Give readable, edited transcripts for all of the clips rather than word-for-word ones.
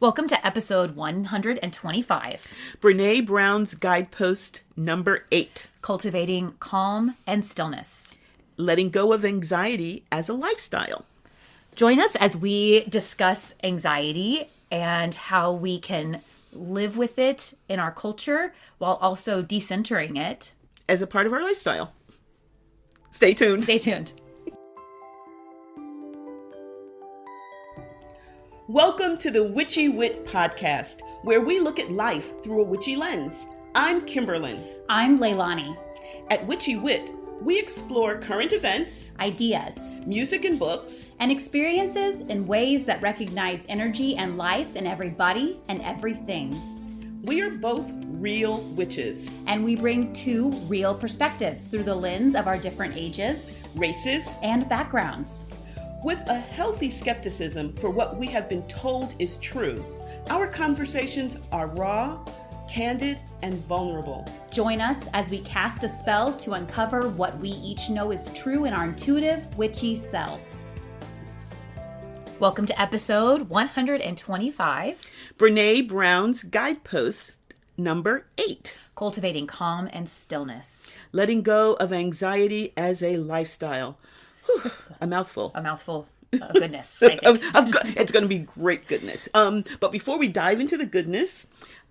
Welcome to episode 125, Brene Brown's Guidepost number 8. Cultivating Calm and Stillness. Letting go of anxiety as a lifestyle. Join us as we discuss anxiety and how we can live with it in our culture while also decentering it. As a part of our lifestyle. Stay tuned. Stay tuned. Welcome to the Witchy Wit podcast, where we look at life through a witchy lens. I'm Kimberlyn. I'm Leilani. At Witchy Wit, we explore current events, Ideas, music and books, and experiences in ways that recognize energy and life in everybody and everything. We are both real witches. And we bring two real perspectives through the lens of our different ages, Races, and backgrounds. with a healthy skepticism for what we have been told is true. Our conversations are raw, candid, and vulnerable. Join us as we cast a spell to uncover what we each know is true in our intuitive, witchy selves. Welcome to episode 125, Brene Brown's Guidepost number 8. Cultivating Calm and Stillness. Letting go of anxiety as a lifestyle. Whew, a mouthful. A mouthful of goodness, I think. It's going to be great goodness. But before we dive into the goodness,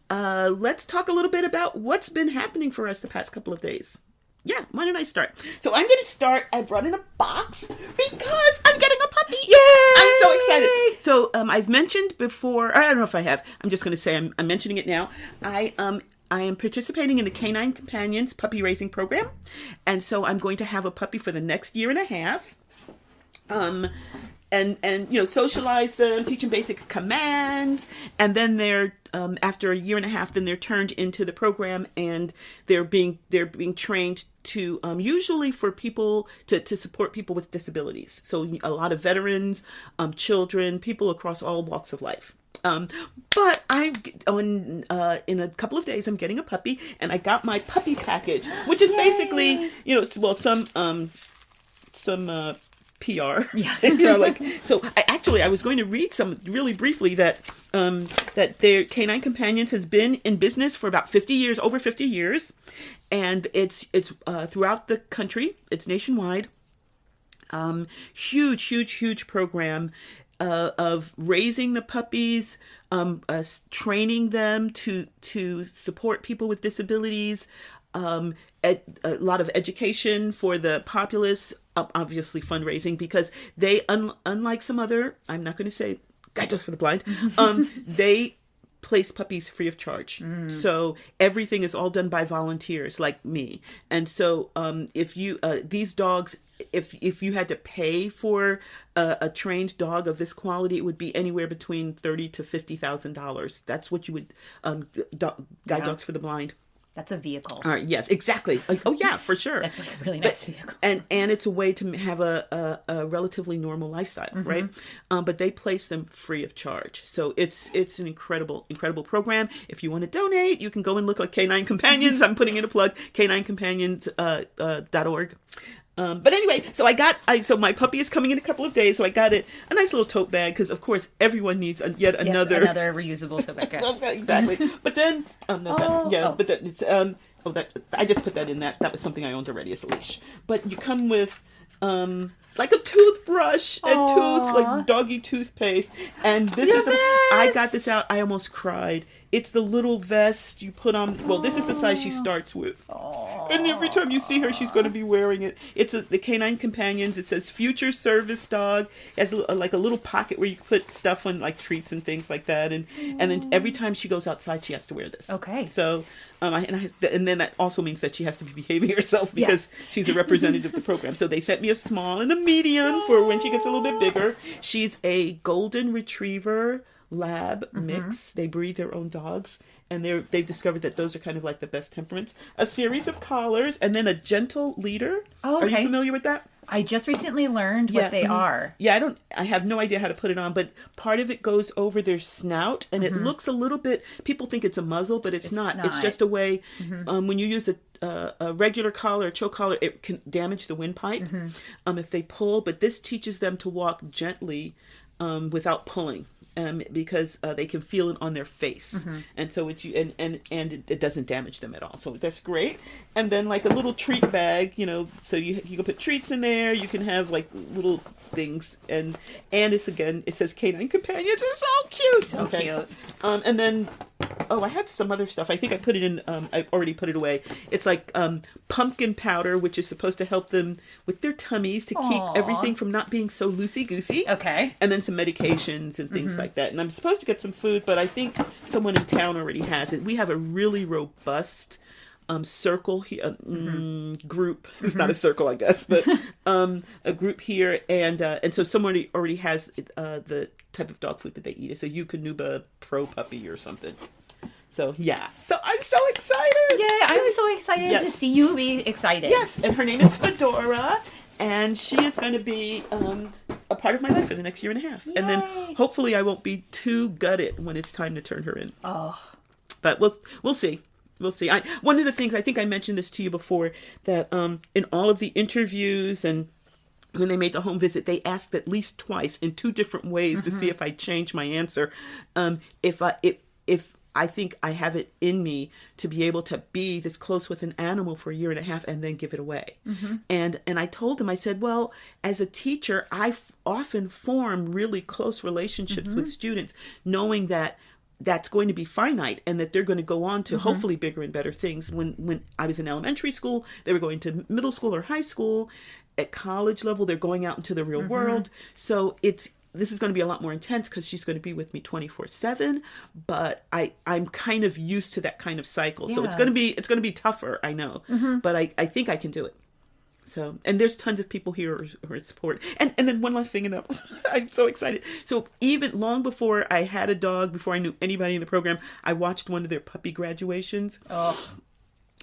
let's talk a little bit about what's been happening for us the past couple of days. Yeah, why don't I start? So I'm going to start. I brought in a box because I'm getting a puppy. Yay! I'm so excited. So I've mentioned before, I don't know if I have. I'm just going to say I'm mentioning it now. I am participating in the Canine Companions puppy raising program. And so I'm going to have a puppy for the next year and a half. And socialize them, teach them basic commands, and then they're after a year and a half, then they're turned into the program, and they're being trained to usually for people to support people with disabilities. So a lot of veterans, children, people across all walks of life. But in a couple of days, I'm getting a puppy, and I got my puppy package, which is basically, some PR. Yeah. I was going to read some really briefly that their Canine Companions has been in business for about 50 years, over 50 years, and it's throughout the country. It's nationwide. Huge program of raising the puppies, training them to support people with disabilities, a lot of education for the populace, obviously fundraising, because they, unlike some other, I'm not going to say Guidepost for the blind, they place puppies free of charge. So everything is all done by volunteers like me. And so if you these dogs, if you had to pay for a trained dog of this quality, it would be anywhere between $30,000 to $50,000. That's what you would guide dogs for the blind. That's a vehicle. Yes, exactly. Oh yeah, for sure. That's like a really nice vehicle. And it's a way to have a relatively normal lifestyle, right? But they place them free of charge. So it's an incredible program. If you want to donate, you can go and look at Canine Companions. I'm putting in a plug, caninecompanions.org. But anyway, so my puppy is coming in a couple of days, so I got it a nice little tote bag, because of course everyone needs another reusable tote bag. Exactly. But then I just put that in that was something I owned already as a leash. But you come with like a toothbrush and like doggy toothpaste, and I got this out. I almost cried. It's the little vest you put on. Well, this is the size she starts with. And every time you see her, she's going to be wearing it. It's the Canine Companions. It says future service dog. It has like a little pocket where you can put stuff on, like treats and things like that. And then every time she goes outside, she has to wear this. Okay. So, and then that also means that she has to be behaving herself, because she's a representative of the program. So they sent me a small and a medium for when she gets a little bit bigger. She's a golden retriever lab mix. They breed their own dogs, and they've discovered that those are kind of like the best temperaments. A series of collars, and then a gentle leader. Oh, okay. Are you familiar with that? I just recently learned what they are. Yeah, I have no idea how to put it on, but part of it goes over their snout, and it looks a little bit, people think it's a muzzle, but it's not. It's just a way, when you use a regular collar, a choke collar, it can damage the windpipe if they pull, but this teaches them to walk gently without pulling. Because they can feel it on their face, and so it's you, and it doesn't damage them at all. So that's great. And then like a little treat bag, so you can put treats in there. You can have like little things, and it's again, it says Canine Companions. It's so cute. So cute. And then I had some other stuff. I think I put it in. I already put it away. It's like pumpkin powder, which is supposed to help them with their tummies to keep everything from not being so loosey goosey. Okay. And then some medications and things like that. And I'm supposed to get some food, but I think someone in town already has it. We have a really robust circle here, group. It's not a circle, I guess, but a group here, and so someone already has the type of dog food that they eat. It's a Eukanuba Pro Puppy or something. So yeah, so I'm so excited. Yeah, I'm so excited to see you be excited. Yes, and her name is Pandora, and she is going to be a part of my life for the next year and a half. Yay. And then hopefully I won't be too gutted when it's time to turn her in. Oh, but we'll see. We'll see. One of the things, I think I mentioned this to you before, that in all of the interviews and when they made the home visit, they asked at least twice in 2 different ways to see if I changed my answer. If I think I have it in me to be able to be this close with an animal for a year and a half and then give it away. And I told them, I said, well, as a teacher, I often form really close relationships with students, knowing that that's going to be finite and that they're going to go on to hopefully bigger and better things. When I was in elementary school, they were going to middle school or high school. At college level, they're going out into the real world. So this is going to be a lot more intense because she's going to be with me 24/7, but I'm kind of used to that kind of cycle. So it's going to be tougher, I know, but I think I can do it. So, and there's tons of people here who are in support. And then one last thing, and I'm so excited. So even long before I had a dog, before I knew anybody in the program, I watched one of their puppy graduations. Oh.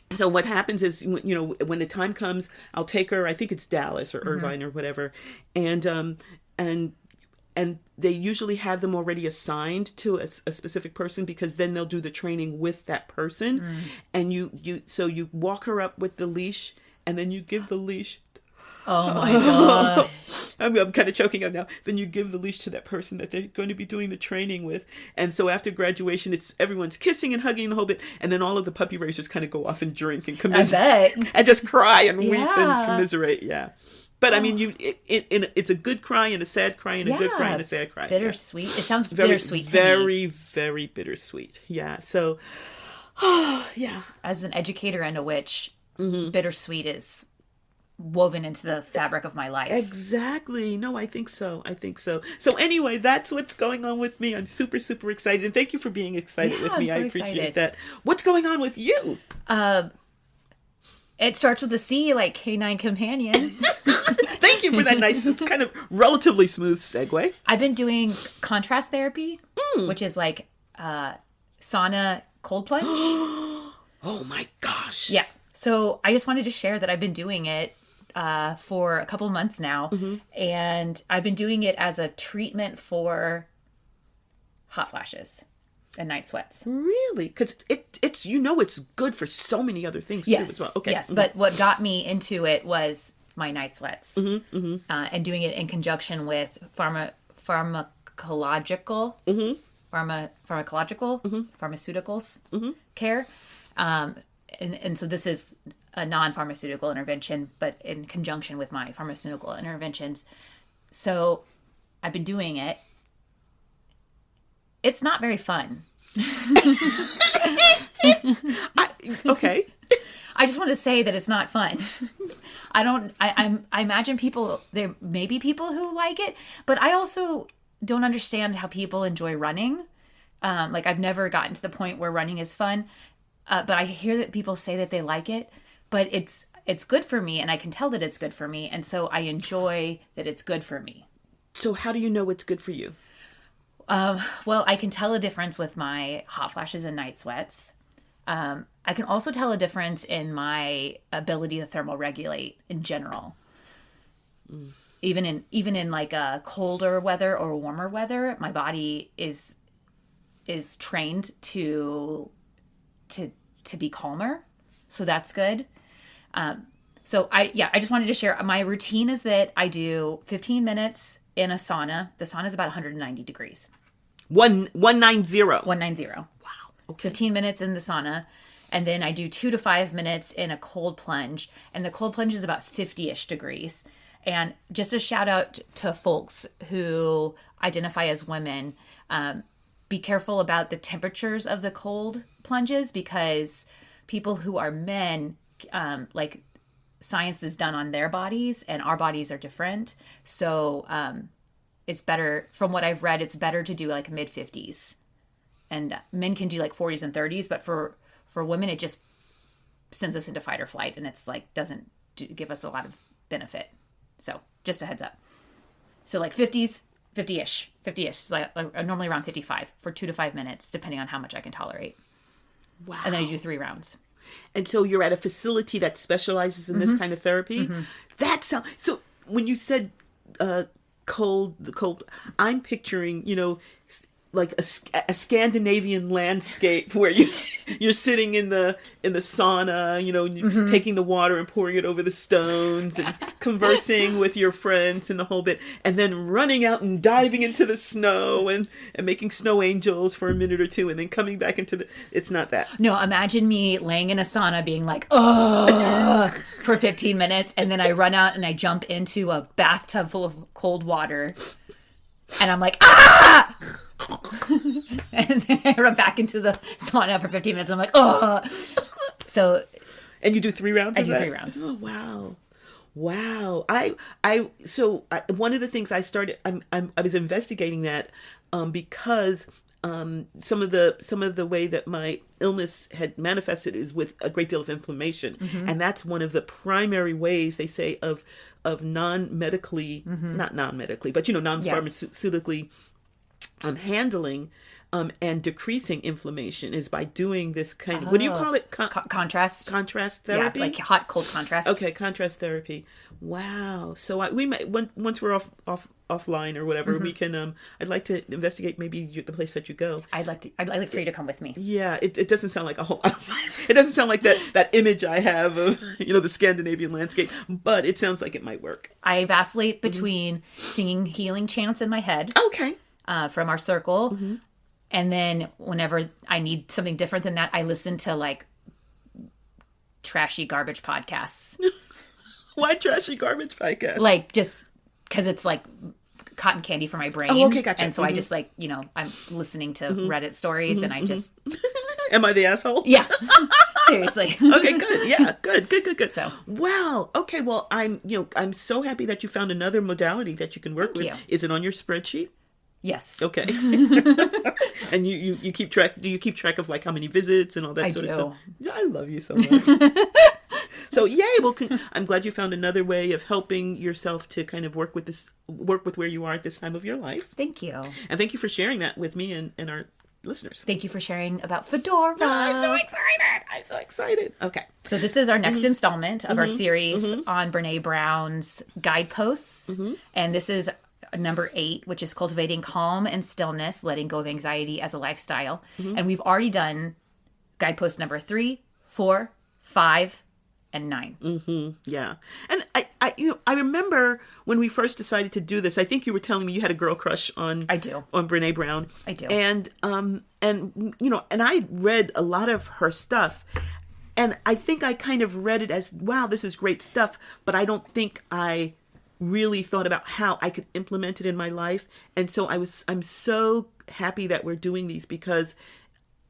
So what happens is, when the time comes, I'll take her. I think it's Dallas or Irvine or whatever, and they usually have them already assigned to a specific person, because then they'll do the training with that person, and so you walk her up with the leash, and then you give the leash. Oh my god! I'm kind of choking up now. Then you give the leash to that person that they're going to be doing the training with, and so after graduation, everyone's kissing and hugging the whole bit, and then all of the puppy racers kind of go off and drink and commiserate, and just cry and weep and commiserate. Yeah, but I mean, it's a good cry and a sad cry and a good cry and a sad cry. Bittersweet. It sounds bittersweet to me. Very, very bittersweet. Yeah. So, yeah. As an educator and a witch, bittersweet is woven into the fabric of my life. Exactly. No, I think so. So anyway, that's what's going on with me. I'm super, super excited. And thank you for being excited with me. I appreciate that. What's going on with you? It starts with a C, like Canine Companion. Thank you for that nice, kind of relatively smooth segue. I've been doing contrast therapy, which is like sauna cold plunge. Oh my gosh. Yeah. So I just wanted to share that I've been doing it for a couple months now, and I've been doing it as a treatment for hot flashes and night sweats. Really? Because it's it's good for so many other things too as well. Okay. Yes, but what got me into it was my night sweats, and doing it in conjunction with pharmacological pharmaceuticals care. And so this is a non-pharmaceutical intervention, but in conjunction with my pharmaceutical interventions. So I've been doing it. It's not very fun. Okay. I just want to say that it's not fun. I imagine there may be people who like it, but I also don't understand how people enjoy running. Like I've never gotten to the point where running is fun. But I hear that people say that they like it, but it's good for me, and I can tell that it's good for me, and so I enjoy that it's good for me. So how do you know it's good for you? Well, I can tell a difference with my hot flashes and night sweats. I can also tell a difference in my ability to thermoregulate in general. Even in like a colder weather or warmer weather, my body is trained to be calmer. So that's good. So I just wanted to share my routine is that I do 15 minutes in a sauna. The sauna is about 190 degrees. 190. 190. Wow. Okay. 15 minutes in the sauna. And then I do 2 to 5 minutes in a cold plunge. And the cold plunge is about 50-ish degrees. And just a shout out to folks who identify as women. Be careful about the temperatures of the cold plunges, because people who are men, like science is done on their bodies and our bodies are different. So it's better, from what I've read, it's better to do like mid 50s. And men can do like 40s and 30s, but for women, it just sends us into fight or flight, and it's like doesn't give us a lot of benefit. So just a heads up. So like 50s, 50-ish, like normally around 55 for 2 to 5 minutes, depending on how much I can tolerate. Wow. And then I do 3 rounds. And so you're at a facility that specializes in this kind of therapy. That sounds, so when you said the cold, I'm picturing, like a Scandinavian landscape where you're sitting in the sauna, taking the water and pouring it over the stones and conversing with your friends and the whole bit, and then running out and diving into the snow and making snow angels for a minute or two, and then coming back into it's not that. No, imagine me laying in a sauna being like, oh, for 15 minutes, and then I run out and I jump into a bathtub full of cold water, and I'm like, ah! And then I run back into the sauna for 15 minutes. And I'm like, oh. So, and you do 3 rounds. I do 3 rounds. Oh wow! So one of the things I started, I was investigating that because some of the way that my illness had manifested is with a great deal of inflammation, and that's one of the primary ways they say of non-medically, not non-medically, but non-pharmaceutically handling and decreasing inflament is by doing this kind of, what do you call it? Contrast therapy? Yeah, like hot cold contrast. Okay, contrast therapy. Wow. So we might, once we're offline or whatever, we can I'd like to investigate maybe the place that you go. I'd like for you to come with me. Yeah, it doesn't sound like a whole it doesn't sound like that image I have of the Scandinavian landscape, but it sounds like it might work. I vacillate between singing healing chants in my head. Okay. From our circle. And then whenever I need something different than that, I listen to like trashy garbage podcasts. Why trashy garbage podcasts? Like just because it's like cotton candy for my brain. Oh, okay, gotcha. And so I just like, I'm listening to Reddit stories and I just... Am I the asshole? Yeah. Seriously. Okay, good. Yeah, good. So. Wow. Okay, well, I'm so happy that you found another modality that you can work with. You. Is it on your spreadsheet? Yes. Okay. And you keep track, do you keep track of like how many visits and all that sort of stuff? Yeah, I love you so much. So yay, well, I'm glad you found another way of helping yourself to kind of work with where you are at this time of your life. Thank you. And thank you for sharing that with me and our listeners. Thank you for sharing about Fedora. I'm so excited. Okay. So this is our next installment of our series on Brene Brown's Guideposts. And this is number 8, which is Cultivating Calm and Stillness, Letting Go of Anxiety as a Lifestyle. And we've already done Guidepost number 3, 4, 5, and 9. Yeah. And I remember when we first decided to do this, I think you were telling me you had a girl crush on Brene Brown. I do. And I read a lot of her stuff, and I think I kind of read it as, wow, this is great stuff, but I don't think I really thought about how I could implement it in my life. And so I'm so happy that we're doing these, because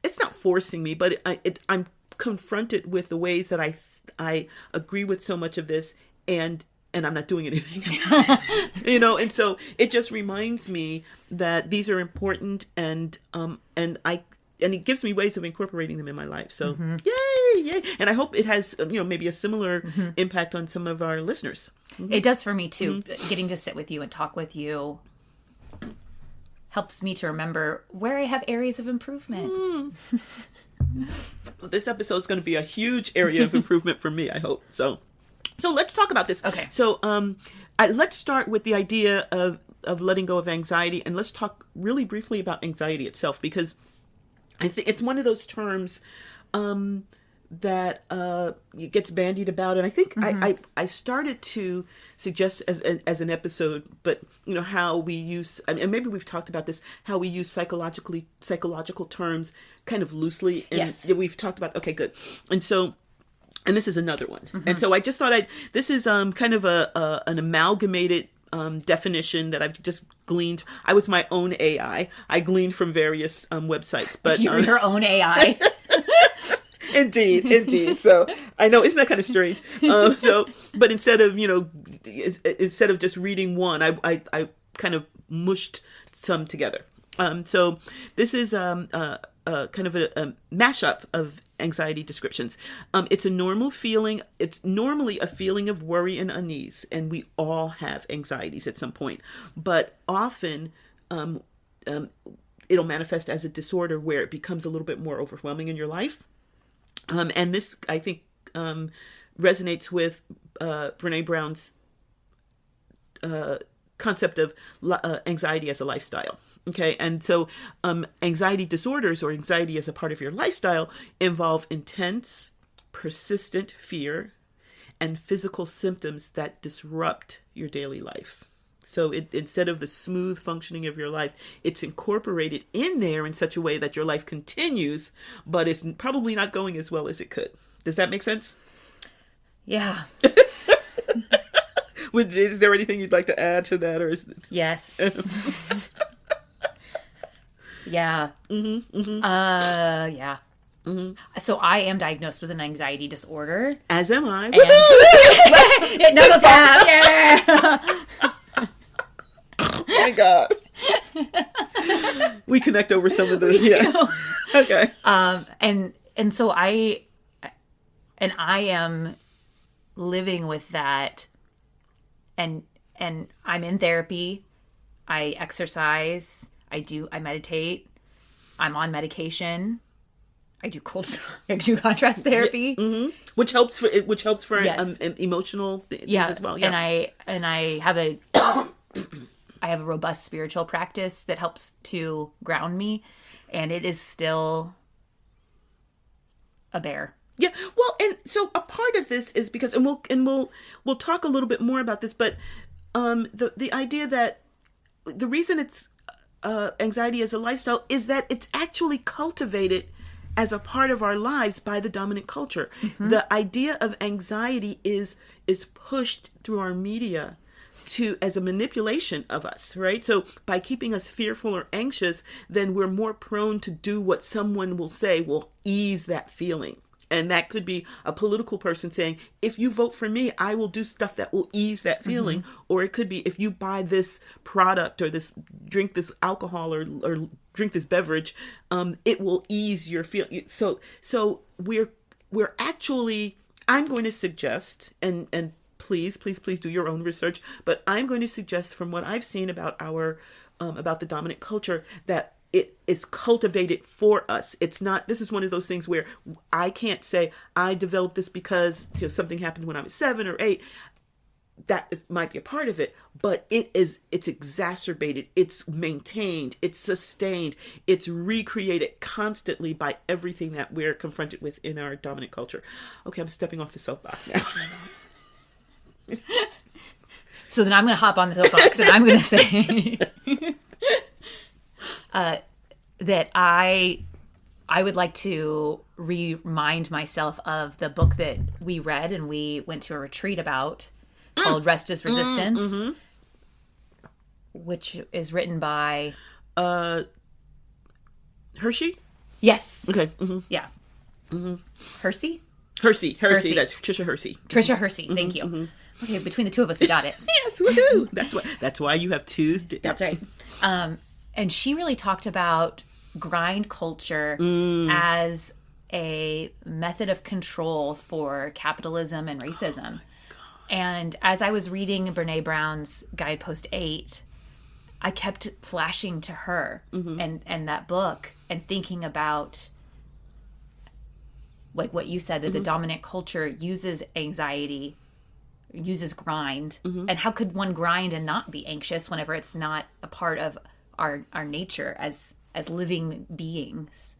it's not forcing me, but I'm confronted with the ways that I agree with so much of this, and I'm not doing anything, and so it just reminds me that these are important, and it gives me ways of incorporating them in my life. So yay. And I hope it has, maybe a similar impact on some of our listeners. It does for me too. Getting to sit with you and talk with you helps me to remember where I have areas of improvement. This episode is going to be a huge area of improvement for me, I hope. So let's talk about this. Okay. So let's start with the idea of letting go of anxiety, and let's talk really briefly about anxiety itself, because I think it's one of those terms that it gets bandied about, and I think I started to suggest as an episode, but how we use, and maybe we've talked about this, how we use psychological terms kind of loosely. And Yes. we've talked about. Okay, good. And this is another one. And so I just thought this is kind of an amalgamated definition that I've just gleaned. I was my own AI. I gleaned from various websites, but You're your own AI. Indeed. So I know, isn't that kind of strange? But instead of just reading one, I kind of mushed some together. So this is kind of a mashup of anxiety descriptions. It's a normal feeling. It's normally a feeling of worry and unease, and we all have anxieties at some point. But often, it'll manifest as a disorder where it becomes a little bit more overwhelming in your life. And this, I think, resonates with Brene Brown's concept of anxiety as a lifestyle. Okay, and so anxiety disorders, or anxiety as a part of your lifestyle, involve intense, persistent fear and physical symptoms that disrupt your daily life. So instead of the smooth functioning of your life, it's incorporated in there in such a way that your life continues, but it's probably not going as well as it could. Does that make sense? Yeah. Is there anything you'd like to add to that, or is Yes. Yeah. Yeah. So I am diagnosed with an anxiety disorder. As am I. And Knuckle tap. Yeah. Oh my God. We connect over some of those. Yeah. Okay. And so I am living with that, and I'm in therapy. I exercise. I meditate. I'm on medication. I do contrast therapy, which helps for Yes. Emotional things as well. Yeah, and I have a I have a robust spiritual practice that helps to ground me, and it is still a bear. Yeah, well, and so a part of this is because, and we'll talk a little bit more about this, but the idea that the reason it's anxiety as a lifestyle is that it's actually cultivated as a part of our lives by the dominant culture. The idea of anxiety is pushed through our media as a manipulation of us, right? So by keeping us fearful or anxious, then we're more prone to do what someone will say will ease that feeling. And that could be a political person saying, if you vote for me, I will do stuff that will ease that feeling. Or it could be, if you buy this product or drink this alcohol or drink this beverage, it will ease your feeling. So we're actually, I'm going to suggest, and please do your own research, but I'm going to suggest, from what I've seen about about the dominant culture, that it is cultivated for us. It's not, this is one of those things where I can't say I developed this because something happened when I was 7 or 8. That might be a part of it, but it's exacerbated, it's maintained, it's sustained, it's recreated constantly by everything that we're confronted with in our dominant culture. Okay, I'm stepping off the soapbox now. So then I'm going to hop on the soapbox and I'm going to say that I would like to remind myself of the book that we read and we went to a retreat about, called Rest is Resistance, which is written by Hershey? Yes. Okay. Yeah. Hersey? Hersey. That's Trisha Hersey. Trisha Hersey. Thank you. Okay, between the two of us, we got it. Yes, woohoo! That's why you have twos. That's right. And she really talked about grind culture as a method of control for capitalism and racism. And as I was reading Brene Brown's Guidepost 8, I kept flashing to her and that book and thinking about, like what you said, that the dominant culture uses anxiety, uses grind. And how could one grind and not be anxious whenever it's not a part of our nature as living beings?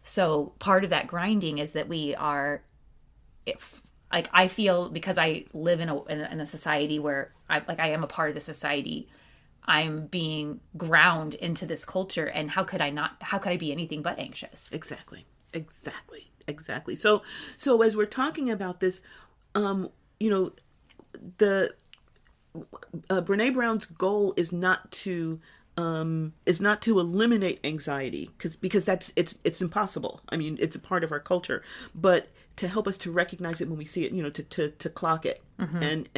So part of that grinding is that we are, if like I feel because I live in a society where I am a part of the society, I'm being ground into this culture, and how could I be anything but anxious? Exactly. So as we're talking about this, the Brene Brown's goal is not to eliminate anxiety because it's impossible. I mean, it's a part of our culture, but to help us to recognize it when we see it, to clock it, and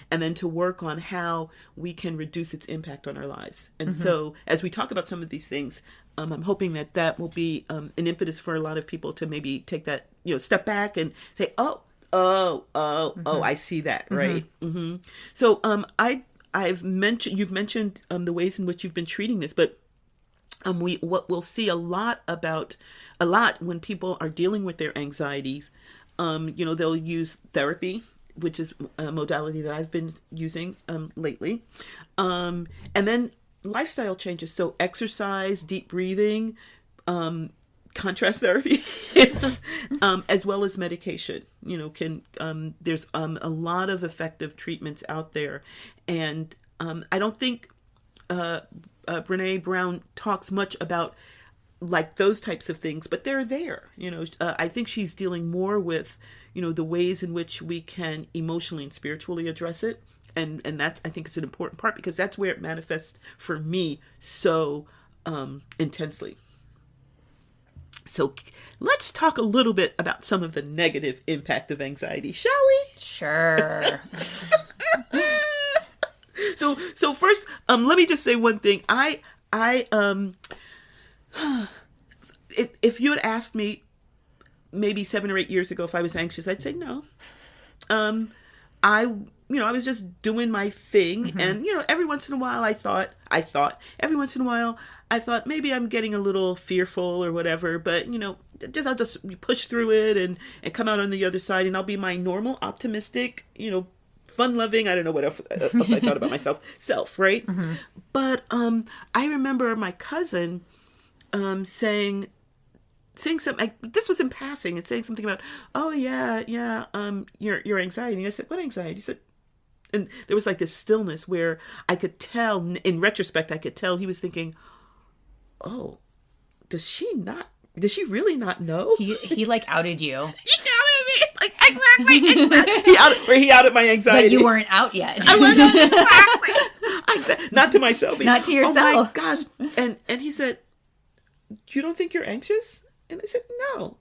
then to work on how we can reduce its impact on our lives. And so as we talk about some of these things, I'm hoping that will be an impetus for a lot of people to maybe take that, step back and say, I see that, right? So you've mentioned the ways in which you've been treating this, but what we'll see a lot when people are dealing with their anxieties, they'll use therapy, which is a modality that I've been using lately, and then lifestyle changes, so exercise, deep breathing, contrast therapy, as well as medication. There's a lot of effective treatments out there, and I don't think Brene Brown talks much about like those types of things, but they're there. I think she's dealing more with the ways in which we can emotionally and spiritually address it, and that I think is an important part because that's where it manifests for me so intensely. So let's talk a little bit about some of the negative impact of anxiety, shall we? Sure. So first, let me just say one thing. If you had asked me maybe 7 or 8 years ago if I was anxious, I'd say no. I was just doing my thing, and every once in a while I thought maybe I'm getting a little fearful or whatever, but I'll just push through it and come out on the other side, and I'll be my normal, optimistic, fun-loving, I don't know what else I thought about myself, self, right? But I remember my cousin saying something, this was in passing, and saying something about, oh yeah, your anxiety. And I said, what anxiety? He said, and there was like this stillness where I could tell, in retrospect, he was thinking, oh, does she really not know? He like outed you. He outed me. Like, exactly. He outed my anxiety. But you weren't out yet. I wasn't exactly. I said, not to myself. Not to yourself. Oh my gosh. And he said, you don't think you're anxious? And I said, no.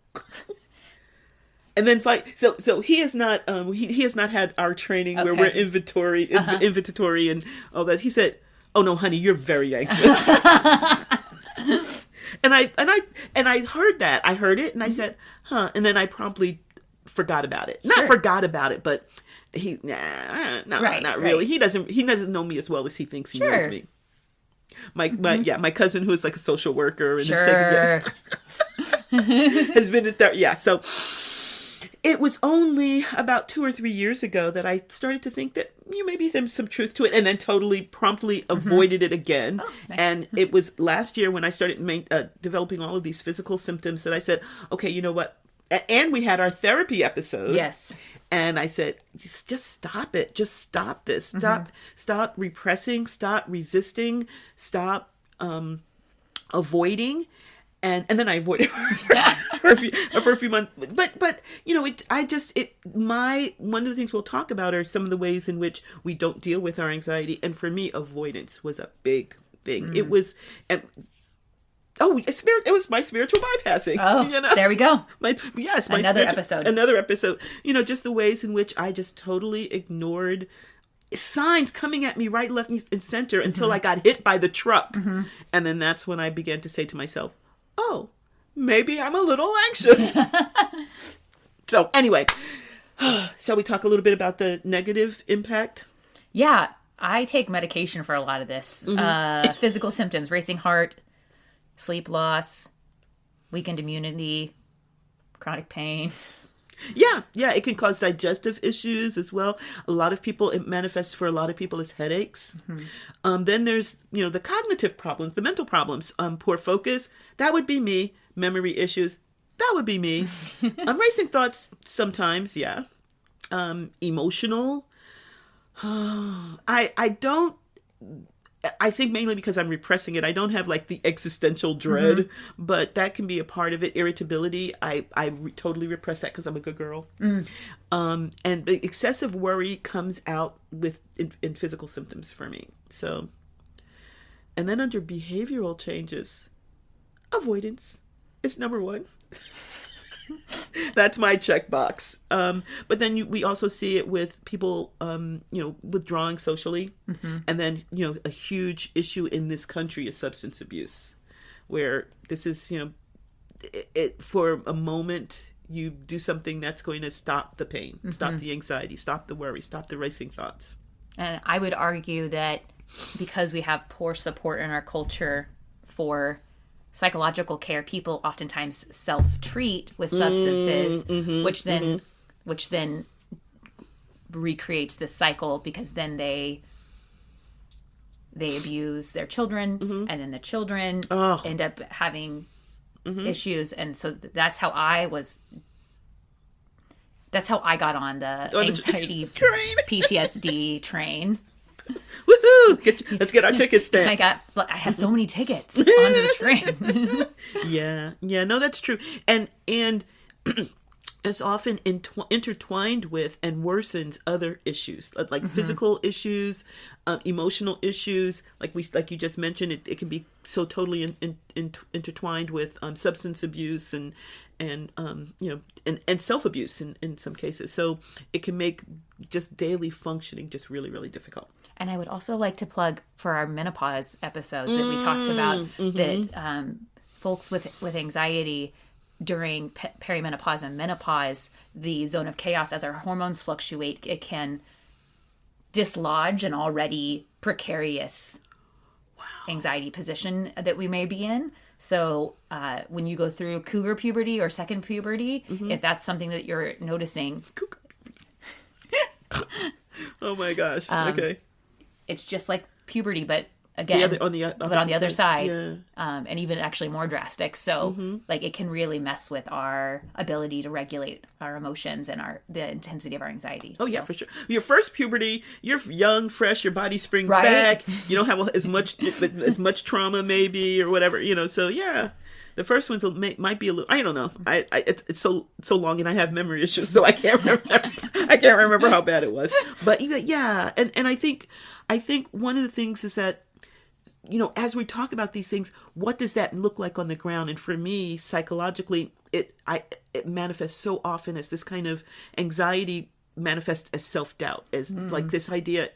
And then so he has not he has not had our training where we're inventory and all that. He said, oh no, honey, you're very anxious. And I heard that. I heard it and I said, huh. And then I promptly forgot about it. Not forgot about it, but not really. He doesn't know me as well as he thinks he knows me. My cousin, who is like a social worker and has been in therapy. Yeah, so it was only about 2 or 3 years ago that I started to think that maybe there's some truth to it, and then promptly avoided it again. Oh, nice. And it was last year when I started developing all of these physical symptoms that I said, okay, you know what? And we had our therapy episode. Yes. And I said, just stop it. Just stop this. Stop repressing. Stop resisting. Stop avoiding. And then I avoided for a few months. But one of the things we'll talk about are some of the ways in which we don't deal with our anxiety. And for me, avoidance was a big thing. It was, it was my spiritual bypassing. Oh, there we go. Another episode. Just the ways in which I just totally ignored signs coming at me right, left, and center until I got hit by the truck. And then that's when I began to say to myself, oh, maybe I'm a little anxious. So anyway, shall we talk a little bit about the negative impact? Yeah, I take medication for a lot of this. Physical symptoms, racing heart, sleep loss, weakened immunity, chronic pain. Yeah, it can cause digestive issues as well. It manifests for a lot of people as headaches. Then there's, the cognitive problems, the mental problems, poor focus. That would be me. Memory issues. That would be me. Racing thoughts sometimes, yeah. Emotional. I don't. I think mainly because I'm repressing it. I don't have like the existential dread, but that can be a part of it. Irritability. Totally repress that because I'm a good girl. And excessive worry comes out in physical symptoms for me. So, and then under behavioral changes, avoidance is number one. That's my checkbox. But then we also see it with people, withdrawing socially. And then, a huge issue in this country is substance abuse, where this is, it for a moment, you do something that's going to stop the pain, stop the anxiety, stop the worry, stop the racing thoughts. And I would argue that because we have poor support in our culture for psychological care, people oftentimes self-treat with substances, which then recreates this cycle, because then they abuse their children, and then the children end up having issues. And so that's how I got on the anxiety PTSD train. Woohoo! Let's get our tickets stamped. I have so many tickets onto the train. Yeah, no, that's true, and it's often intertwined with and worsens other issues, like physical issues, emotional issues. Like you just mentioned, it can be so totally intertwined with substance abuse and self abuse in some cases. So it can make just daily functioning just really, really difficult. And I would also like to plug for our menopause episode that we talked about, that folks with anxiety during perimenopause and menopause, the zone of chaos, as our hormones fluctuate, it can dislodge an already precarious anxiety position that we may be in. So when you go through cougar puberty or second puberty, if that's something that you're noticing. Oh my gosh. Okay. It's just like puberty, but again, on the other side, yeah. And even actually more drastic. So like it can really mess with our ability to regulate our emotions and the intensity of our anxiety. Oh, yeah, for sure. Your first puberty, you're young, fresh, your body springs back. You don't have as much trauma maybe or whatever, So yeah, the first ones might be a little. I don't know. It's so long, and I have memory issues, so I can't remember. I can't remember how bad it was. But yeah, and I think one of the things is that, as we talk about these things, what does that look like on the ground? And for me, psychologically, it manifests so often as this kind of anxiety manifests as self-doubt, as like this idea.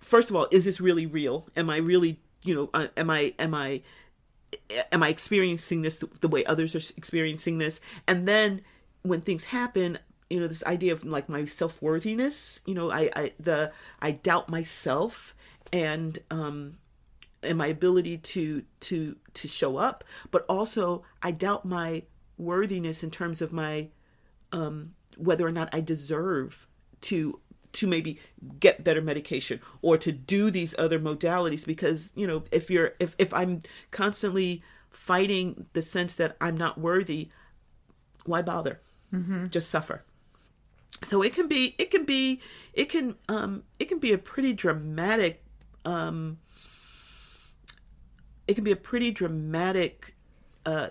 First of all, is this really real? Am I really, am I experiencing this the way others are experiencing this? And then when things happen, this idea of like my self-worthiness, I doubt myself and my ability to show up, but also I doubt my worthiness in terms of my whether or not I deserve to maybe get better medication or to do these other modalities, because if I'm constantly fighting the sense that I'm not worthy, why bother? Just suffer. So it can be a pretty dramatic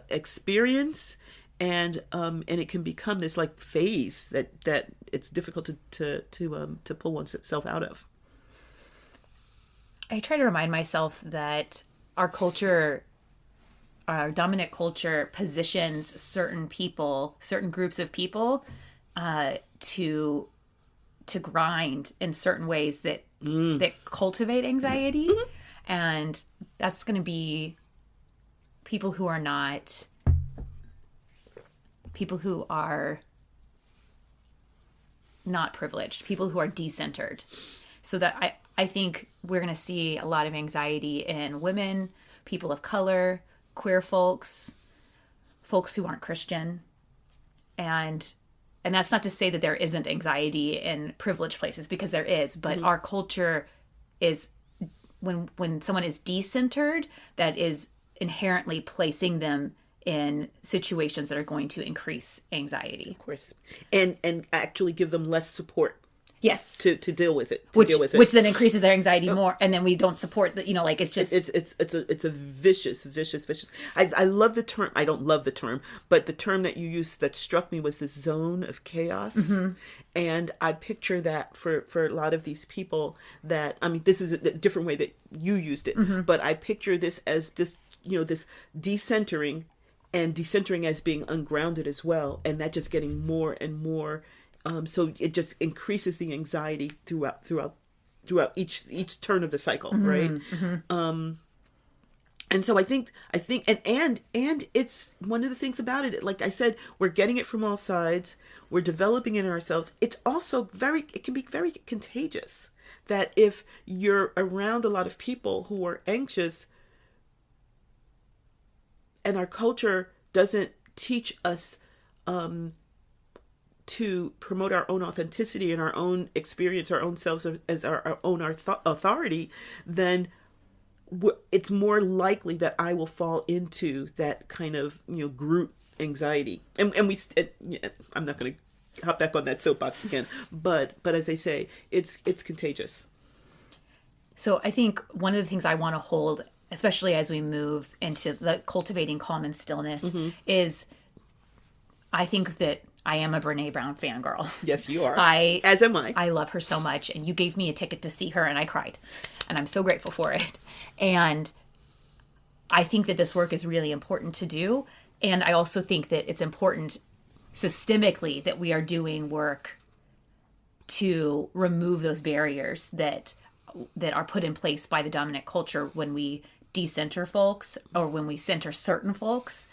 experience, and it can become this like phase that it's difficult to pull oneself out of. I try to remind myself that our culture, our dominant culture, positions certain groups of people to grind in certain ways that cultivate anxiety. And that's going to be people who are not privileged, people who are decentered. So that I think we're going to see a lot of anxiety in women, people of color, queer folks who aren't Christian. And that's not to say that there isn't anxiety in privileged places, because there is, but our culture is, when someone is decentered, that is inherently placing them in situations that are going to increase anxiety. Of course. And actually give them less support Yes. to deal with it. Which then increases their anxiety more, and then we don't support that. Like it's just it's a vicious. I love the term. I don't love the term, but the term that you used that struck me was this zone of chaos, and I picture that for a lot of these people. That, I mean, this is a different way that you used it, but I picture this as this this decentering, and decentering as being ungrounded as well, and that just getting more and more. So it just increases the anxiety throughout each turn of the cycle, right? And so I think, and it's one of the things about it. Like I said, we're getting it from all sides. We're developing it in ourselves. It's also it can be very contagious. That if you're around a lot of people who are anxious, and our culture doesn't teach us to promote our own authenticity and our own experience, our own selves as our own authority, then it's more likely that I will fall into that kind of group anxiety. And I'm not going to hop back on that soapbox again, but as I say, it's contagious. So I think one of the things I want to hold, especially as we move into the cultivating calm and stillness, is I think that I am a Brene Brown fangirl. Yes, you are. As am I. I love her so much. And you gave me a ticket to see her and I cried. And I'm so grateful for it. And I think that this work is really important to do. And I also think that it's important systemically that we are doing work to remove those barriers that are put in place by the dominant culture when we decenter folks or when we center certain folks,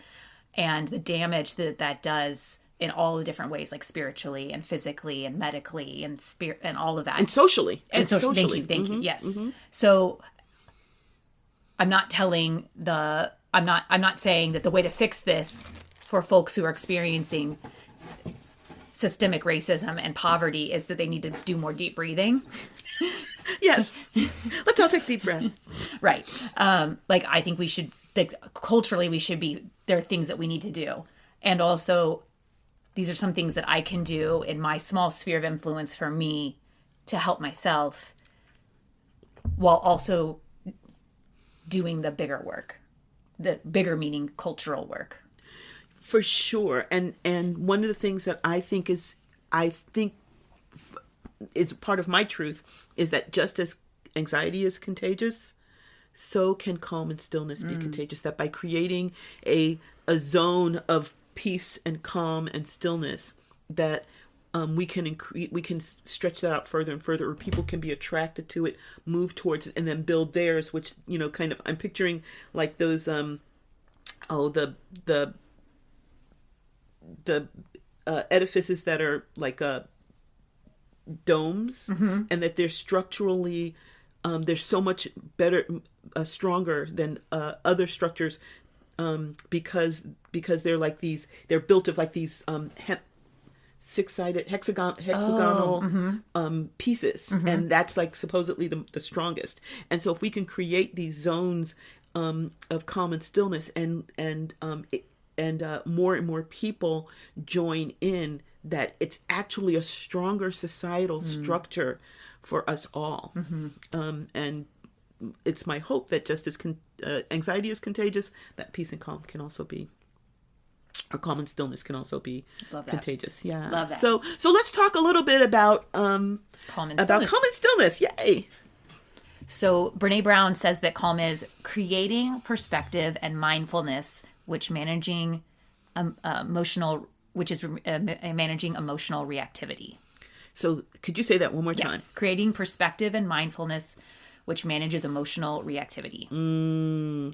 and the damage that does in all the different ways, like spiritually and physically and medically and and all of that. And socially. And socially. Thank you. Yes. So I'm not saying that the way to fix this for folks who are experiencing systemic racism and poverty is that they need to do more deep breathing. Yes. Let's all take a deep breath. Right. Like I think we should, culturally there are things that we need to do. And also, these are some things that I can do in my small sphere of influence for me to help myself while also doing the bigger work, the bigger meaning cultural work. For sure. And one of the things that I think is part of my truth is that just as anxiety is contagious, so can calm and stillness be contagious. That by creating a zone of peace and calm and stillness, that we can stretch that out further and further, or people can be attracted to it, move towards it, and then build theirs. Which kind of, I'm picturing like those the edifices that are like domes, and that they're structurally they're so much better, stronger than other structures. Because they're like they're built of like these six-sided hexagonal pieces, and that's like supposedly the strongest. And so if we can create these zones of calm and stillness, and more and more people join in, that it's actually a stronger societal structure for us all. And it's my hope that just as anxiety is contagious, that peace and calm can also be, or calm and stillness can also be contagious. Yeah. Love that. So let's talk a little bit about calm and calm and stillness. Yay. So Brene Brown says that calm is creating perspective and mindfulness, which is managing emotional reactivity. So could you say that one more time? Creating perspective and mindfulness, which manages emotional reactivity.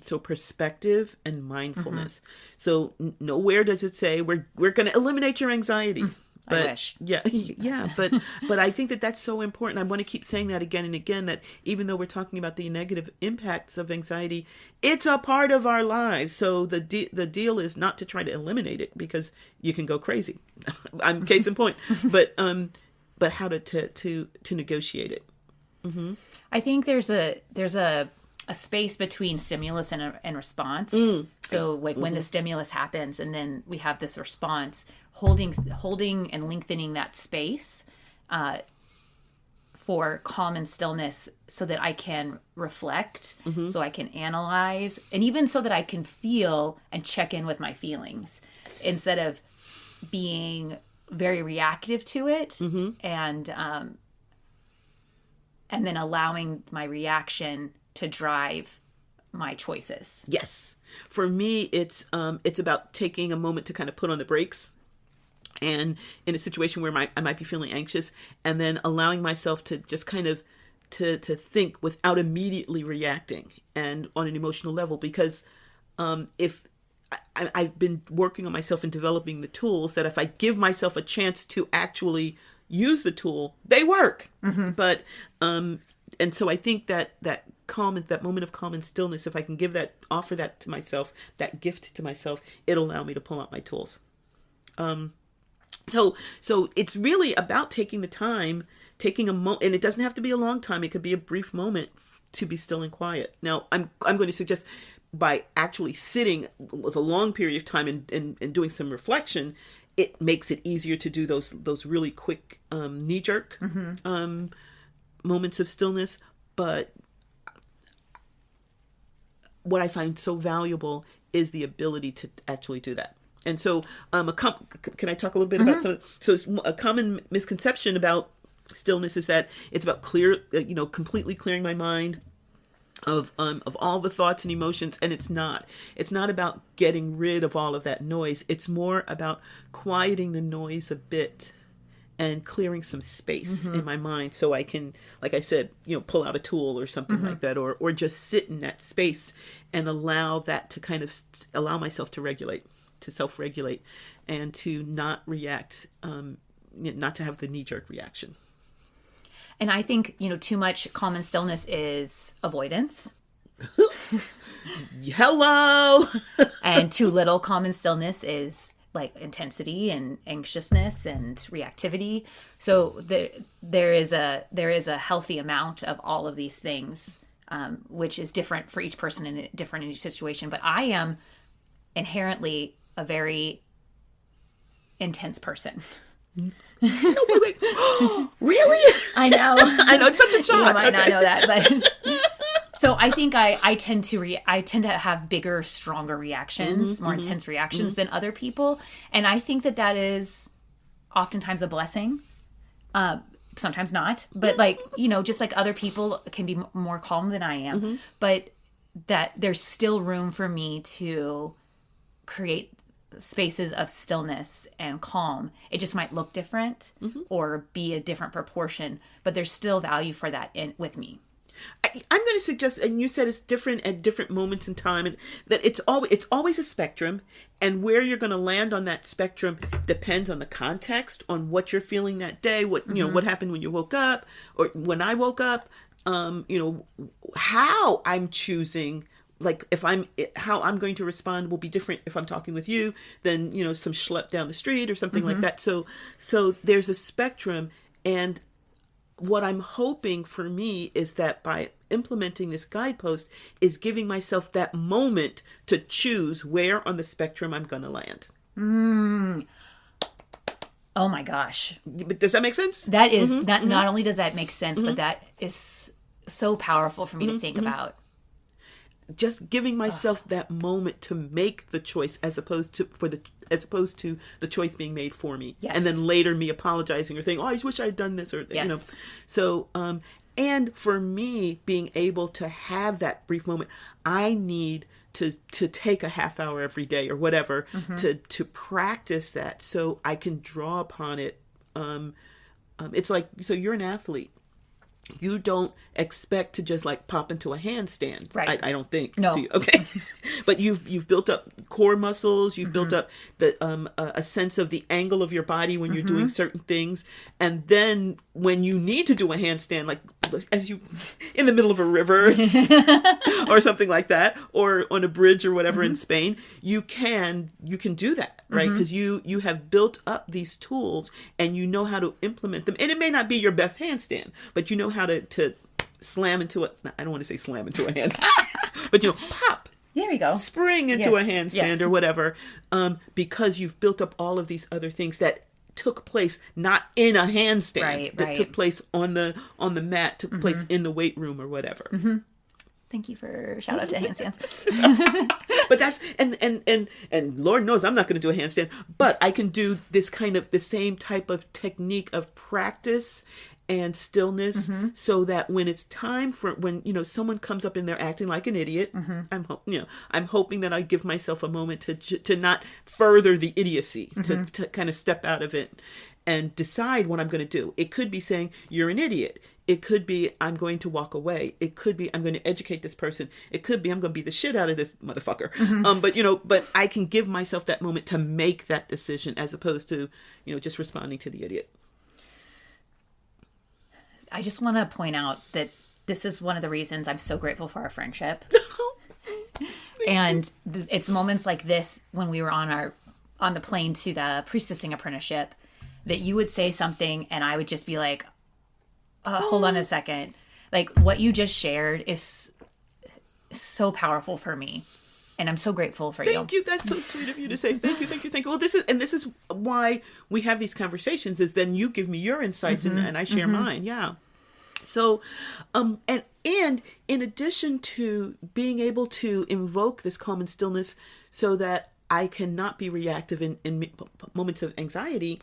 So perspective and mindfulness. So nowhere does it say we're going to eliminate your anxiety. But, I wish. Yeah. But I think that that's so important. I want to keep saying that again and again, that even though we're talking about the negative impacts of anxiety, it's a part of our lives. So the deal is not to try to eliminate it, because you can go crazy. I'm case in point. But how to negotiate it. I think there's a a space between stimulus and response. So like when the stimulus happens and then we have this response, holding and lengthening that space for calm and stillness so that I can reflect, so I can analyze, and even so that I can feel and check in with my feelings instead of being very reactive to it and then allowing my reaction to drive my choices. Yes. For me, it's about taking a moment to kind of put on the brakes, and in a situation where I might be feeling anxious, and then allowing myself to just kind of to think without immediately reacting and on an emotional level. Because if I've been working on myself and developing the tools that if I give myself a chance to actually use the tool, they work. But and so I think that that moment of calm and stillness, if I can offer that to myself, that gift to myself, it'll allow me to pull out my tools. So it's really about taking the time, taking a moment, and it doesn't have to be a long time. It could be a brief moment to be still and quiet. Now, I'm going to suggest by actually sitting with a long period of time and doing some reflection, it makes it easier to do those really quick knee-jerk moments of stillness. But what I find so valuable is the ability to actually do that. And so, can I talk a little bit about some? So, a common misconception about stillness is that it's about completely clearing my mind of all the thoughts and emotions, and it's not. It's not about getting rid of all of that noise. It's more about quieting the noise a bit and clearing some space in my mind, so I can, like I said, pull out a tool or something like that, or just sit in that space and allow that to kind of allow myself to regulate, to self-regulate, and to not react, not to have the knee-jerk reaction. And I think, too much calm and stillness is avoidance. Hello! And too little calm and stillness is like intensity and anxiousness and reactivity. So there is a healthy amount of all of these things, which is different for each person and different in each situation. But I am inherently a very intense person. No, wait. Really? I know. I know, it's such a shock. You might not know that, but so I think I tend to have bigger, stronger reactions, more intense reactions than other people, and I think that is oftentimes a blessing. Sometimes not, but just like other people can be more calm than I am, but that there's still room for me to create spaces of stillness and calm. It just might look different or be a different proportion, but there's still value for that with me. I'm going to suggest, and you said it's different at different moments in time, and that it's always a spectrum, and where you're going to land on that spectrum depends on the context, on what you're feeling that day, what what happened when you woke up, or when I woke up, how I'm choosing. Like how I'm going to respond will be different if I'm talking with you than, some schlep down the street or something like that. So there's a spectrum. And what I'm hoping for me is that by implementing this guidepost is giving myself that moment to choose where on the spectrum I'm going to land. Oh my gosh. But does that make sense? That is, not only does that make sense, but that is so powerful for me to think about. Just giving myself that moment to make the choice as opposed to the choice being made for me. Yes. And then later me apologizing or thinking, I wish I had done this, or So and for me being able to have that brief moment, I need to take a half hour every day or whatever to practice that so I can draw upon it. It's like, so you're an athlete. You don't expect to just pop into a handstand, right? I don't think. No. Do you? Okay, but you've built up core muscles. You've built up a sense of the angle of your body when you're doing certain things, and then when you need to do a handstand, as you in the middle of a river or something like that, or on a bridge or whatever in Spain, you can do that, right? Because you have built up these tools and you know how to implement them, and it may not be your best handstand, but you know how to slam into a, I don't want to say slam into a handstand, but pop, there we go, spring into a handstand or whatever, because you've built up all of these other things that took place not in a handstand, that took place on the mat, took place in the weight room or whatever. Thank you for shout out to handstands. But that's and Lord knows I'm not going to do a handstand, but I can do this kind of the same type of technique of practice and stillness, so that when it's time for, when someone comes up and they're acting like an idiot, I'm hoping that I give myself a moment to not further the idiocy, to kind of step out of it and decide what I'm going to do. It could be saying you're an idiot. It could be I'm going to walk away. It could be I'm going to educate this person. It could be I'm going to beat the shit out of this motherfucker. But I can give myself that moment to make that decision, as opposed to just responding to the idiot. I just want to point out that this is one of the reasons I'm so grateful for our friendship. And it's moments like this, when we were on the plane to the priestessing apprenticeship, that you would say something and I would just be like, hold on a second. Like, what you just shared is so powerful for me. And I'm so grateful for you. Thank you. That's so sweet of you to say. Thank you. Well, this is why we have these conversations, is then you give me your insights and I share mine. Yeah. So, and in addition to being able to invoke this calm and stillness so that I cannot be reactive in moments of anxiety,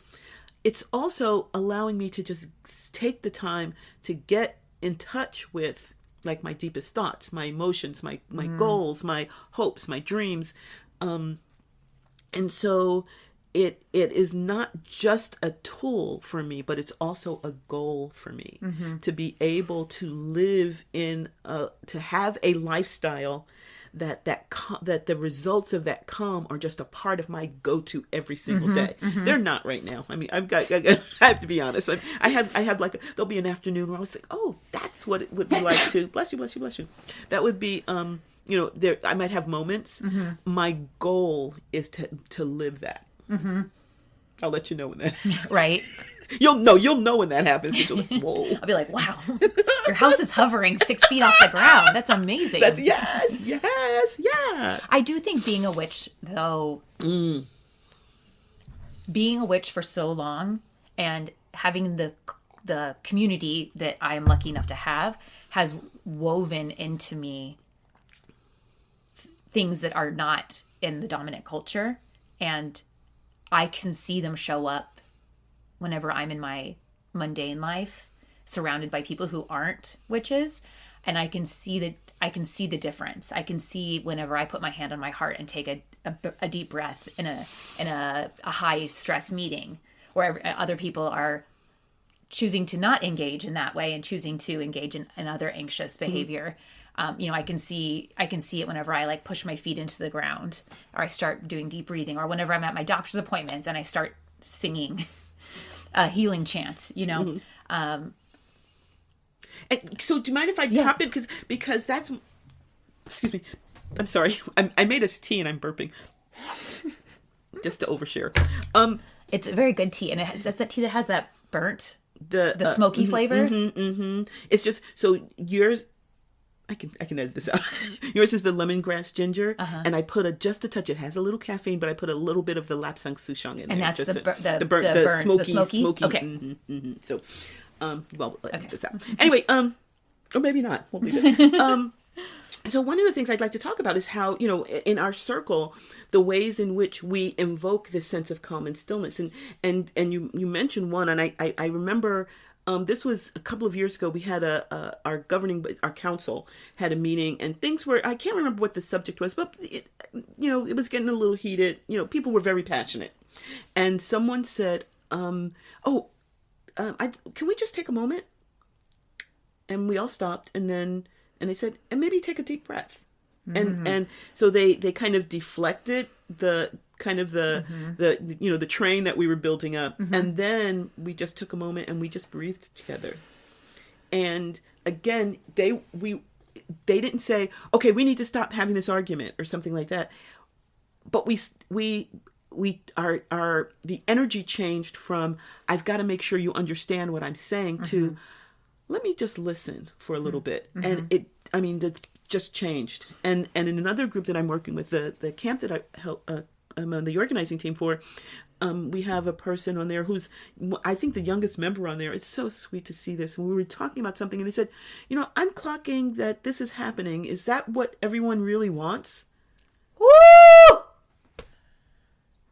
it's also allowing me to just take the time to get in touch with, like, my deepest thoughts, my emotions, my goals, my hopes, my dreams. And so it is not just a tool for me, but it's also a goal for me, to be able to live to have a lifestyle that the results of that calm are just a part of my go-to every single day. They're not right now. I mean, I have to be honest. I have like, there'll be an afternoon where I was like, oh, that's what it would be like to, bless you. That would be, I might have moments. My goal is to live that. I'll let you know when that right. You'll know when that happens. You're like, whoa. I'll be like, wow, your house is hovering 6 feet off the ground. That's amazing. Yes, yeah. I do think being a witch, though, being a witch for so long and having the community that I am lucky enough to have has woven into me things that are not in the dominant culture, and I can see them show up whenever I'm in my mundane life, surrounded by people who aren't witches, and I can see the difference. I can see whenever I put my hand on my heart and take a deep breath in a high stress meeting, where other people are choosing to not engage in that way and choosing to engage in other anxious behavior. I can see it whenever I like push my feet into the ground, or I start doing deep breathing, or whenever I'm at my doctor's appointments and I start singing healing chants, And so do you mind if I pop in? Because that's, excuse me, I'm sorry. I made us tea and I'm burping. Just to overshare. It's a very good tea, and it's that tea that has that burnt, the smoky flavor. It's just, so yours, I can edit this out. Yours is the lemongrass ginger, and I put just a touch. It has a little caffeine, but I put a little bit of the lapsang souchong in there. And that's just the burnt, smoky. Okay. So, we'll edit this out. Anyway, or maybe not. We'll leave it. So one of the things I'd like to talk about is how, in our circle, the ways in which we invoke this sense of calm and stillness. And you mentioned one, and I remember. This was a couple of years ago. We had our council had a meeting, and things were, I can't remember what the subject was, but it was getting a little heated. People were very passionate, and someone said, can we just take a moment? And we all stopped, and they said, and maybe take a deep breath. And so they kind of deflected the train that we were building up. And then we just took a moment and we just breathed together. And again, they didn't say, okay, we need to stop having this argument or something like that. But the energy changed from, I've got to make sure you understand what I'm saying, to let me just listen for a little bit. And it just changed. And in another group that I'm working with, the camp that I'm on the organizing team for, we have a person on there who's, I think, the youngest member on there. It's so sweet to see this. And we were talking about something and they said, I'm clocking that this is happening. Is that what everyone really wants? Woo!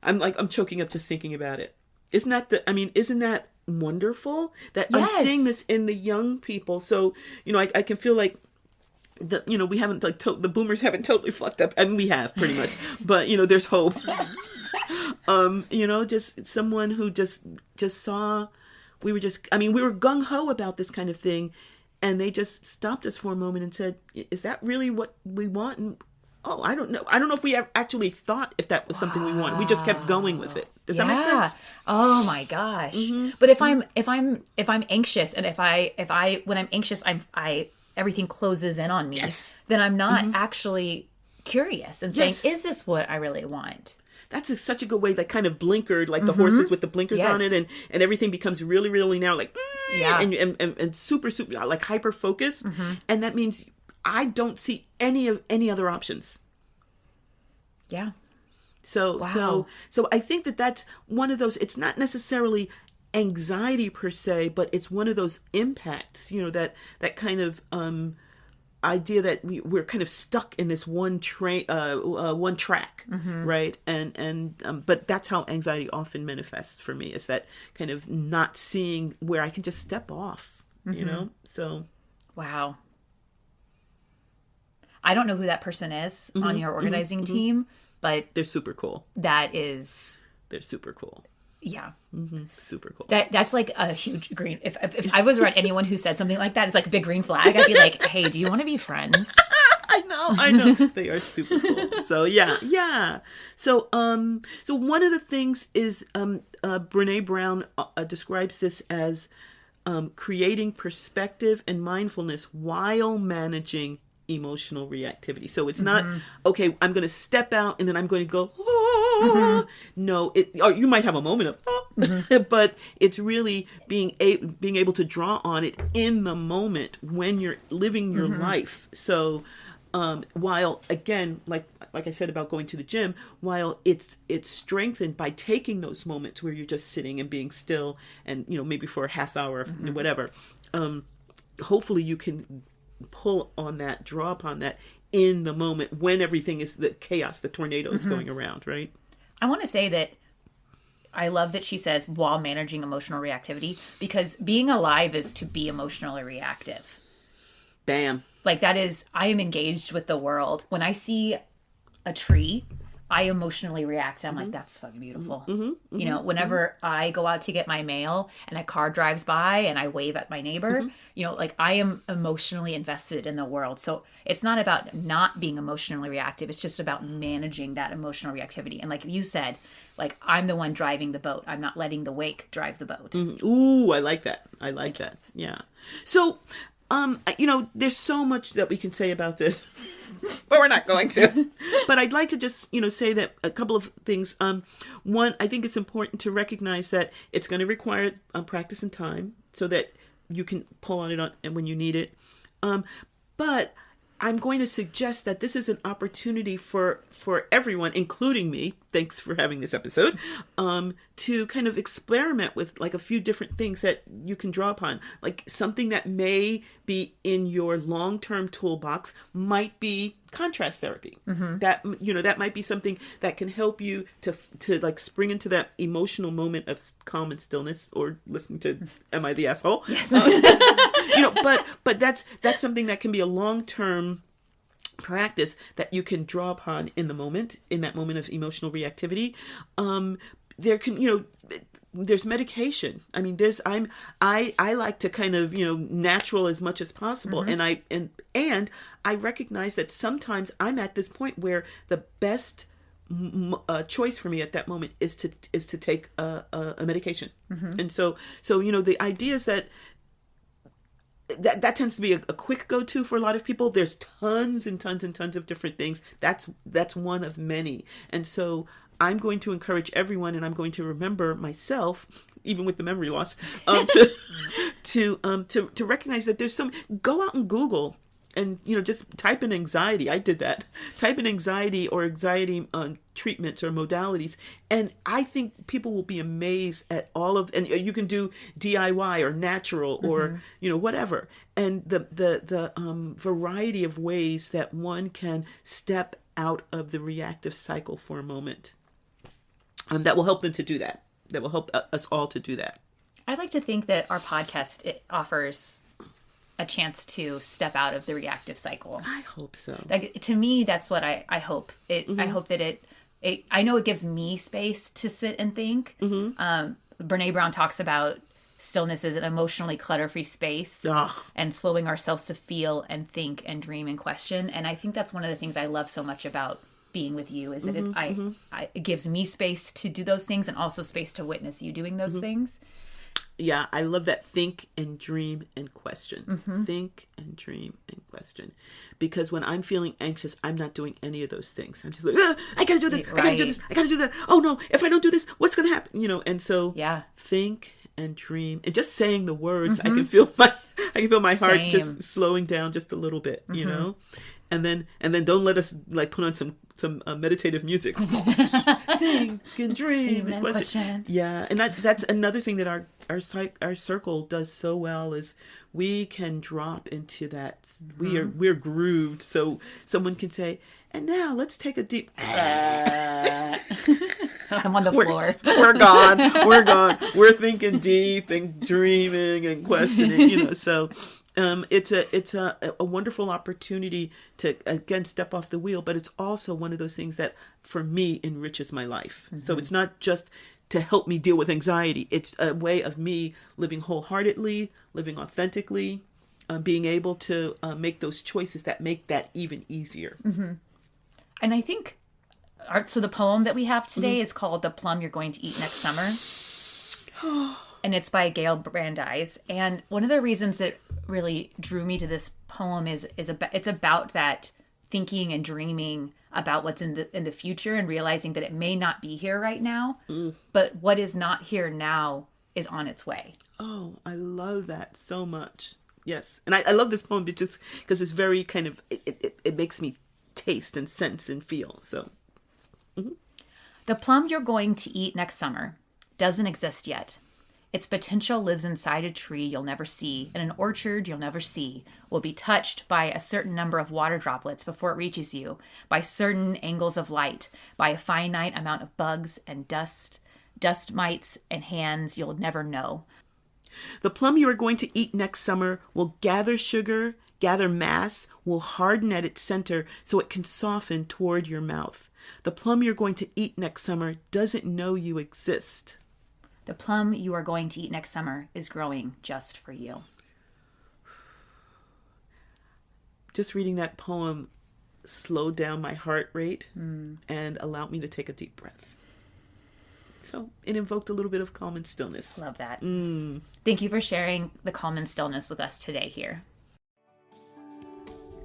I'm choking up just thinking about it. Isn't that wonderful that Yes. I'm seeing this in the young people? So, I can feel like we haven't the boomers haven't totally fucked up. I mean, we have pretty much, but there's hope. Just someone who just saw, we were gung ho about this kind of thing, and they just stopped us for a moment and said, is that really what we want? And I don't know if we actually thought if that was something we wanted. We just kept going with it. Does that make sense? Oh my gosh. Mm-hmm. But if I'm anxious, and if I when I'm anxious, I everything closes in on me. Yes. Then I'm not actually curious and saying, Yes. is this what I really want? That's such a good way, that kind of blinkered, like the horses with the blinkers on it, and everything becomes really, really narrow, like, and super, super, like hyper focused. And that means I don't see any other options. Yeah. So I think that's one of those, it's not necessarily anxiety per se, but it's one of those impacts, that kind of, idea that we're kind of stuck in this one track, right? And but that's how anxiety often manifests for me, is that kind of not seeing where I can just step off, so. Wow. I don't know who that person is on your organizing team, but they're super cool. They're super cool. Yeah. Super cool. That's like a huge green. If I was around anyone who said something like that, it's like a big green flag. I'd be like, hey, do you want to be friends? I know. They are super cool. So yeah. So one of the things is Brene Brown describes this as creating perspective and mindfulness while managing emotional reactivity. So it's not, okay, I'm going to step out and then I'm going to go, no, or you might have a moment of, but it's really being able to draw on it in the moment when you're living your life. So while, again, like I said about going to the gym, while it's strengthened by taking those moments where you're just sitting and being still and, maybe for a half hour, whatever, hopefully you can pull on that, draw upon that in the moment when everything is the chaos, the tornadoes going around, right? I want to say that I love that she says while managing emotional reactivity, because being alive is to be emotionally reactive. Bam. Like that is, I am engaged with the world. When I see a tree, I emotionally react. I'm like, that's fucking beautiful. Whenever I go out to get my mail and a car drives by and I wave at my neighbor, like I am emotionally invested in the world. So it's not about not being emotionally reactive. It's just about managing that emotional reactivity. And like you said, like I'm the one driving the boat. I'm not letting the wake drive the boat. Ooh, I like that. Yeah. So, there's so much that we can say about this, but we're not going to. But I'd like to just, say that a couple of things. One, I think it's important to recognize that it's going to require practice and time so that you can pull on it and when you need it. But I'm going to suggest that this is an opportunity for everyone, including me, thanks for having this episode, to kind of experiment with like a few different things that you can draw upon. Like something that may be in your long-term toolbox might be contrast therapy. That, that might be something that can help you to like spring into that emotional moment of calm and stillness, or listening to Am I the Asshole? Yes. But that's something that can be a long-term practice that you can draw upon in that moment of emotional reactivity. There can, there's medication. I mean, I like to kind of, natural as much as possible. And I recognize that sometimes I'm at this point where the best choice for me at that moment is to take a medication. And so, the idea is that tends to be a quick go-to for a lot of people. There's tons and tons and tons of different things. That's one of many. And so I'm going to encourage everyone, and I'm going to remember myself, even with the memory loss, to recognize that there's some, go out and Google and, just type in anxiety. I did that. Type in anxiety or anxiety treatments or modalities. And I think people will be amazed at all of, and you can do DIY or natural or, whatever. And the variety of ways that one can step out of the reactive cycle for a moment. That will help them to do that. That will help us all to do that. I'd like to think that our podcast, it offers a chance to step out of the reactive cycle. I hope so. Like, to me, that's what I hope. I hope that I know it gives me space to sit and think. Brene Brown talks about stillness as an emotionally clutter-free space and slowing ourselves to feel and think and dream and question. And I think that's one of the things I love so much about being with you, is that it gives me space to do those things and also space to witness you doing those things. Yeah, I love that. Think and dream and question. Think and dream and question. Because when I'm feeling anxious, I'm not doing any of those things. I'm just like, I gotta do this, I gotta do this, I gotta do that. Oh no, if I don't do this, what's gonna happen? And so think and dream. And just saying the words, I can feel my heart just slowing down just a little bit, And then don't let us put on some meditative music. Think and dream and question. Yeah, and that's another thing that our circle does so well, is we can drop into that. We're grooved, so someone can say, and now let's take a deep. I'm on the floor. We're gone. We're thinking deep and dreaming and questioning. So. It's a wonderful opportunity to, again, step off the wheel, but it's also one of those things that for me enriches my life. So it's not just to help me deal with anxiety. It's a way of me living wholeheartedly, living authentically, being able to make those choices that make that even easier. And I think, so the poem that we have today is called "The Plum You're Going to Eat Next Summer." And it's by Gail Brandeis. And one of the reasons that really drew me to this poem is it's about that thinking and dreaming about what's in the future, and realizing that it may not be here right now, but what is not here now is on its way. Oh, I love that so much. Yes. And I love this poem just because it's very kind of, it makes me taste and sense and feel. So. The plum you're going to eat next summer doesn't exist yet. Its potential lives inside a tree you'll never see, in an orchard you'll never see, will be touched by a certain number of water droplets before it reaches you, by certain angles of light, by a finite amount of bugs and dust mites and hands you'll never know. The plum you are going to eat next summer will gather sugar, gather mass, will harden at its center so it can soften toward your mouth. The plum you're going to eat next summer doesn't know you exist. The plum you are going to eat next summer is growing just for you. Just reading that poem slowed down my heart rate and allowed me to take a deep breath. So it invoked a little bit of calm and stillness. Love that. Thank you for sharing the calm and stillness with us today here.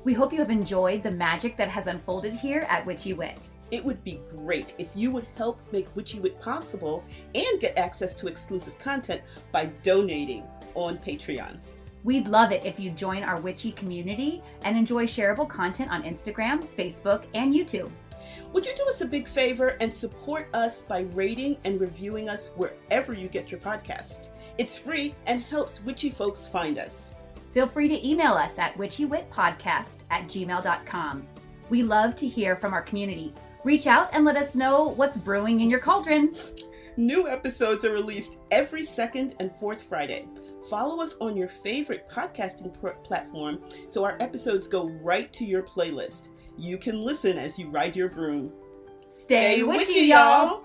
We hope you have enjoyed the magic that has unfolded here at Witchy Wit. It would be great if you would help make Witchy Wit possible and get access to exclusive content by donating on Patreon. We'd love it if you join our Witchy community and enjoy shareable content on Instagram, Facebook, and YouTube. Would you do us a big favor and support us by rating and reviewing us wherever you get your podcasts? It's free and helps witchy folks find us. Feel free to email us at witchywitpodcast@gmail.com. We love to hear from our community. Reach out and let us know what's brewing in your cauldron. New episodes are released every second and fourth Friday. Follow us on your favorite podcasting platform so our episodes go right to your playlist. You can listen as you ride your broom. Stay witchy, y'all!